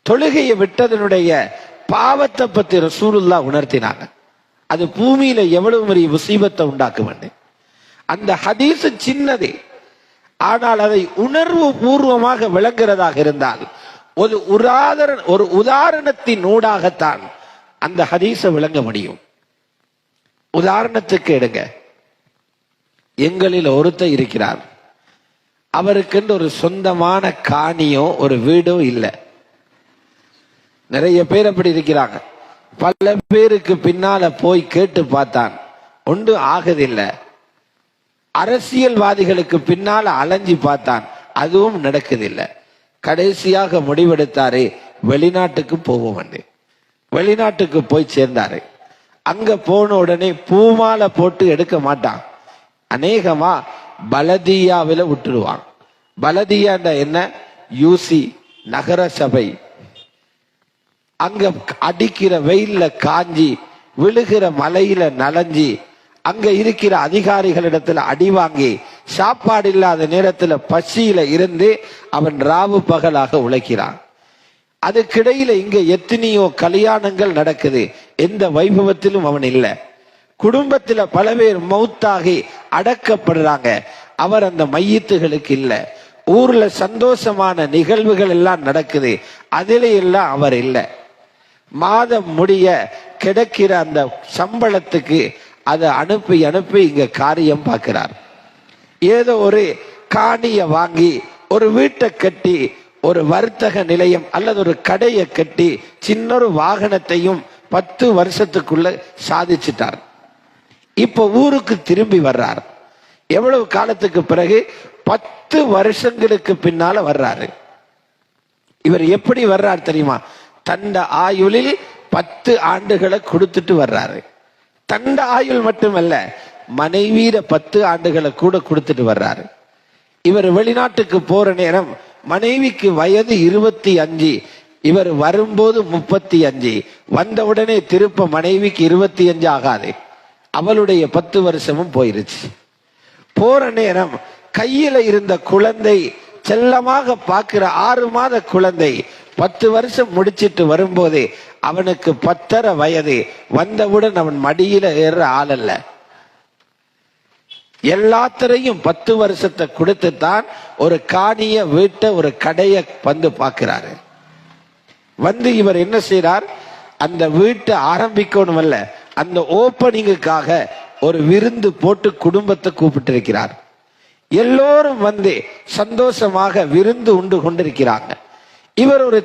தொழுகையை விட்டதனுடைய பாவத்தை பத்தி ரசூலுல்லாஹ் உணர்த்தினாங்க. அது பூமியில எவ்வளவு பெரிய முசீபத்தை உண்டாக்க வேண்டும். அந்த ஹதீஸ் சின்னதே, ஆனால் அதை உணர்வு பூர்வமாக விளங்குறதாக இருந்தால் ஒரு உதாரணத்தின் ஊடாகத்தான் அந்த ஹதீஸை விளங்க முடியும். உதாரணத்துக்கு எடுங்க, எங்களில் ஒருத்தர் இருக்கிறார், அவருக்கென்று ஒரு சொந்தமான காணியோ ஒரு வீடோ இல்லை. நிறைய பேர் அப்படி இருக்கிறாங்க. பல பேருக்கு பின்னால போய் கேட்டு பார்த்தான், ஒன்று ஆகுதில்லை. அரசியல்வாதிகளுக்கு பின்னால அலைஞ்சி பார்த்தான், அதுவும் நடக்குதில்லை. கடைசியாக முடிவெடுத்தாரு, வெளிநாட்டுக்கு போவோம். வெளிநாட்டுக்கு போய் சேர்ந்தாரு. அங்க போன உடனே பூமாலை போட்டு எடுக்க மாட்டான், அநேகமா பலதியாவில விட்டுடுவான். பலதியாண்ட என்ன, யூசி நகர சபை. அங்க அடிக்கிற வெயில்ல காஞ்சி, விழுகிற மலையில நலஞ்சி, அங்க இருக்கிற அதிகாரிகளிடத்துல அடி வாங்கி, சாப்பாடு இல்லாத நேரத்துல பசியில இருந்து அவன் ராவு பகலாக உழைக்கிறான். அதுக்கிடையில இங்க எத்தனையோ கல்யாணங்கள் நடக்குது, எந்த வைபவத்திலும் அவன் இல்லை. குடும்பத்துல பல பேர் மௌத்தாகி அடக்கப்படுறாங்க, அவர் அந்த மையத்துகளுக்கு இல்லை. ஊர்ல சந்தோஷமான நிகழ்வுகள் எல்லாம் நடக்குது, அதிலே எல்லாம் அவர் இல்லை. மாதம் முடிய கிடைக்கிற அந்த சம்பளத்துக்கு அதை அனுப்பி அனுப்பி இங்க காரியம் பார்க்கிறார். ஏதோ ஒரு காணிய வாங்கி ஒரு வீட்டை கட்டி ஒரு வர்த்தக நிலையம் அல்லது ஒரு கடையை கட்டி சின்ன ஒரு வாகனத்தையும் 10 வருஷத்துக்குள்ள சாதிச்சிட்டார். இப்ப ஊருக்கு திரும்பி வர்றார். எவ்வளவு காலத்துக்கு பிறகு? 10 வருஷங்களுக்கு பின்னால வர்றாரு. இவர் எப்படி வர்றார் தெரியுமா? தண்ட ஆயுளில் 10 ஆண்டுகளை கொடுத்துட்டு வர்றாரு. தண்ட ஆயுள் மட்டுமல்ல, மனைவியில 10 ஆண்டுகளை கூட கொடுத்துட்டு வர்றாரு. இவர் வெளிநாட்டுக்கு போற நேரம் மனைவிக்கு வயது 25, இவர் வரும்போது 35. வந்த உடனே திருப்ப மனைவிக்கு 25 ஆகாது, அவளுடைய 10 வருஷமும் போயிருச்சு. போற நேரம் கையில இருந்த குழந்தை, செல்லமாக பார்க்கிற 6 மாத குழந்தை 10 வருஷம் முடிச்சிட்டு வரும்போது அவனுக்கு 10.5 வயது. வந்தவுடன் அவன் மடியில ஏற ஆளல்ல. எல்லாத்திரையும் 10 வருஷத்தை கொடுத்துத்தான் ஒரு காணிய வீட்டை ஒரு கடையை வந்து பார்க்கிறாரு. வந்து இவர் என்ன செய்யறார், அந்த வீட்டை ஆரம்பிக்கணும் அல்ல, அந்த ஓப்பனிங்குக்காக ஒரு விருந்து போட்டு குடும்பத்தை கூப்பிட்டு இருக்கிறார். எல்லோரும் வந்து சந்தோஷமாக விருந்து உண்டு கொண்டிருக்கிறாங்க. இவர் ஒரு